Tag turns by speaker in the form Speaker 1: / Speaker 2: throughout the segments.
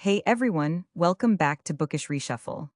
Speaker 1: Hey everyone, welcome back to Bookish Reshuffle.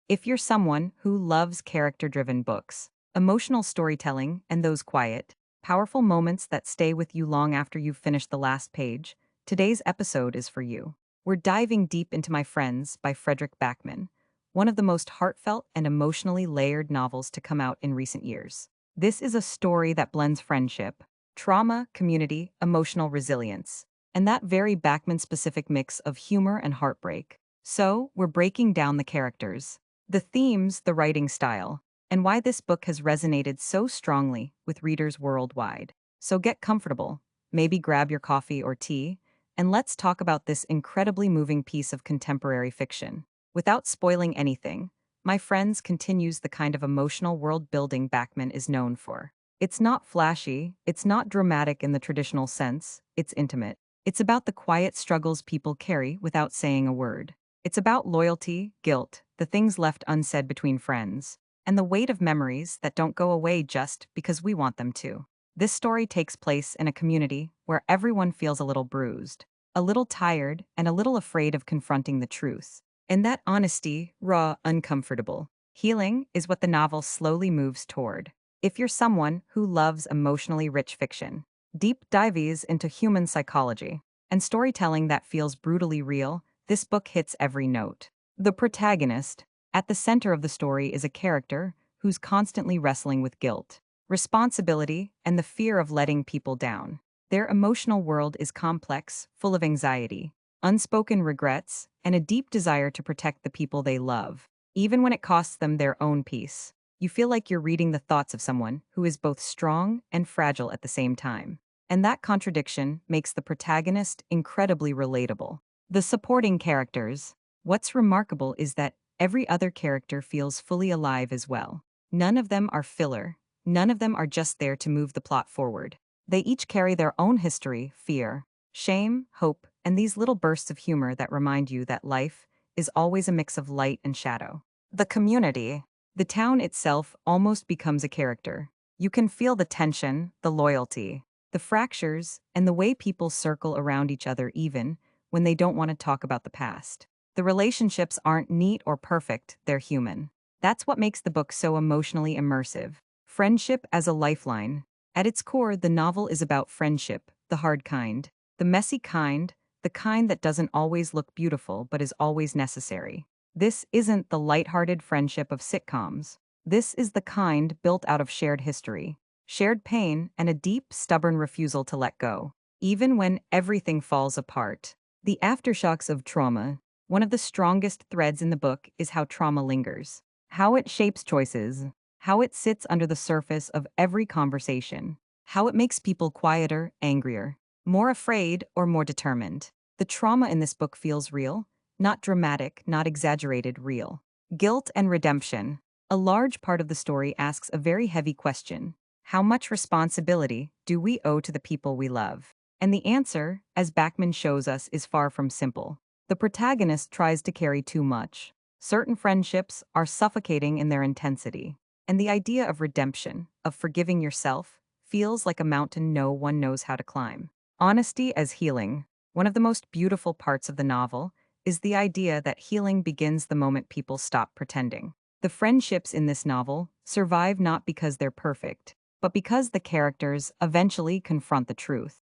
Speaker 1: If you're someone who loves character-driven books, emotional storytelling, and those quiet, powerful moments that stay with you long after you've finished the last page, today's episode is for you. We're diving deep into My Friends by Fredrik Backman, one of the most heartfelt and emotionally layered novels to come out in recent years. This is a story that blends friendship, trauma, community, emotional resilience, and that very Backman-specific mix of humor and heartbreak. So, we're breaking down the characters, the themes, the writing style, and why this book has resonated so strongly with readers worldwide. So get comfortable, maybe grab your coffee or tea, and let's talk about this incredibly moving piece of contemporary fiction. Without spoiling anything, My Friends continues the kind of emotional world building Backman is known for. It's not flashy, it's not dramatic in the traditional sense, it's intimate. It's about the quiet struggles people carry without saying a word. It's about loyalty, guilt, the things left unsaid between friends, and the weight of memories that don't go away just because we want them to. This story takes place in a community where everyone feels a little bruised, a little tired, and a little afraid of confronting the truth. And that honesty, raw, uncomfortable, healing is what the novel slowly moves toward. If you're someone who loves emotionally rich fiction, deep dives into human psychology, and storytelling that feels brutally real, this book hits every note. The protagonist, at the center of the story, is a character who's constantly wrestling with guilt, responsibility, and the fear of letting people down. Their emotional world is complex, full of anxiety, unspoken regrets, and a deep desire to protect the people they love, even when it costs them their own peace. You feel like you're reading the thoughts of someone who is both strong and fragile at the same time. And that contradiction makes the protagonist incredibly relatable. The supporting characters. What's remarkable is that every other character feels fully alive as well. None of them are filler. None of them are just there to move the plot forward. They each carry their own history, fear, shame, hope, and these little bursts of humor that remind you that life is always a mix of light and shadow. The community. The town itself almost becomes a character. You can feel the tension, the loyalty, the fractures, and the way people circle around each other even when they don't want to talk about the past. The relationships aren't neat or perfect, they're human. That's what makes the book so emotionally immersive. Friendship as a lifeline. At its core, the novel is about friendship, the hard kind, the messy kind, the kind that doesn't always look beautiful but is always necessary. This isn't the lighthearted friendship of sitcoms. This is the kind built out of shared history, shared pain, and a deep, stubborn refusal to let go, even when everything falls apart. The aftershocks of trauma. One of the strongest threads in the book is how trauma lingers, how it shapes choices, how it sits under the surface of every conversation, how it makes people quieter, angrier, more afraid, or more determined. The trauma in this book feels real, not dramatic, not exaggerated, real. Guilt and redemption. A large part of the story asks a very heavy question. How much responsibility do we owe to the people we love? And the answer, as Backman shows us, is far from simple. The protagonist tries to carry too much. Certain friendships are suffocating in their intensity. And the idea of redemption, of forgiving yourself, feels like a mountain no one knows how to climb. Honesty as healing. One of the most beautiful parts of the novel is the idea that healing begins the moment people stop pretending. The friendships in this novel survive not because they're perfect, but because the characters eventually confront the truth.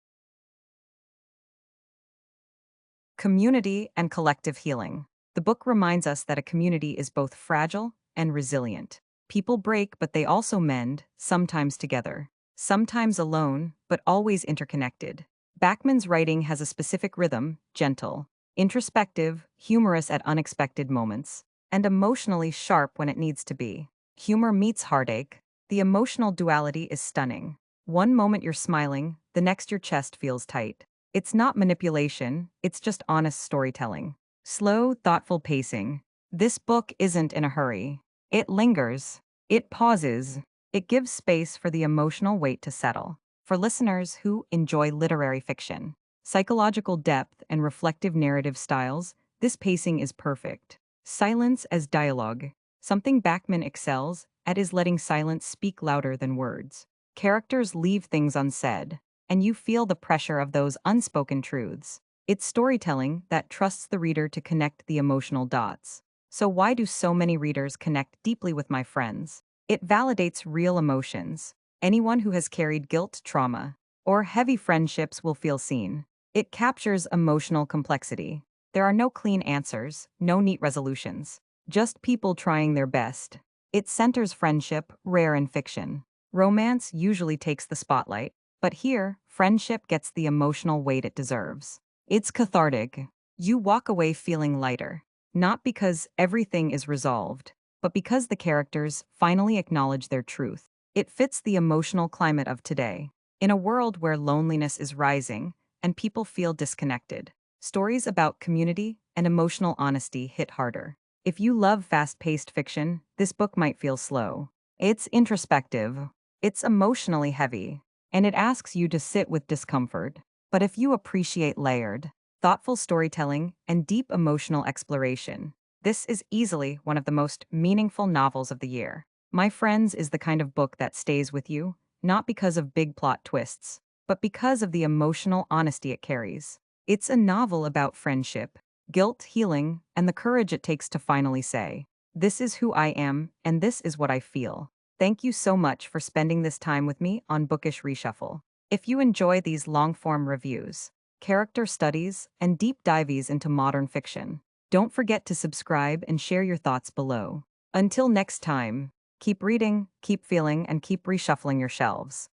Speaker 1: Community and collective healing. The book reminds us that a community is both fragile and resilient. People break, but they also mend, sometimes together, sometimes alone, but always interconnected. Backman's writing has a specific rhythm, gentle, introspective, humorous at unexpected moments, and emotionally sharp when it needs to be. Humor meets heartache. The emotional duality is stunning. One moment you're smiling, the next your chest feels tight. It's not manipulation, it's just honest storytelling. Slow, thoughtful pacing. This book isn't in a hurry. It lingers. It pauses. It gives space for the emotional weight to settle. For listeners who enjoy literary fiction, psychological depth, and reflective narrative styles, this pacing is perfect. Silence as dialogue. Something Backman excels at is letting silence speak louder than words. Characters leave things unsaid, and you feel the pressure of those unspoken truths. It's storytelling that trusts the reader to connect the emotional dots. So, why do so many readers connect deeply with my friends? It validates real emotions. Anyone who has carried guilt, trauma, or heavy friendships will feel seen. It captures emotional complexity. There are no clean answers, no neat resolutions, just people trying their best. It centers friendship, rare in fiction. Romance usually takes the spotlight, but here, friendship gets the emotional weight it deserves. It's cathartic. You walk away feeling lighter, not because everything is resolved, but because the characters finally acknowledge their truth. It fits the emotional climate of today. In a world where loneliness is rising and people feel disconnected, stories about community and emotional honesty hit harder. If you love fast paced fiction, this book might feel slow. It's introspective, it's emotionally heavy, and it asks you to sit with discomfort. But if you appreciate layered, thoughtful storytelling and deep emotional exploration, this is easily one of the most meaningful novels of the year. My Friends is the kind of book that stays with you, not because of big plot twists, but because of the emotional honesty it carries. It's a novel about friendship, guilt, healing, and the courage it takes to finally say, "This is who I am, and this is what I feel." Thank you so much for spending this time with me on Bookish Reshuffle. If you enjoy these long form reviews, character studies, and deep dives into modern fiction, don't forget to subscribe and share your thoughts below. Until next time, keep reading, keep feeling, and keep reshuffling your shelves.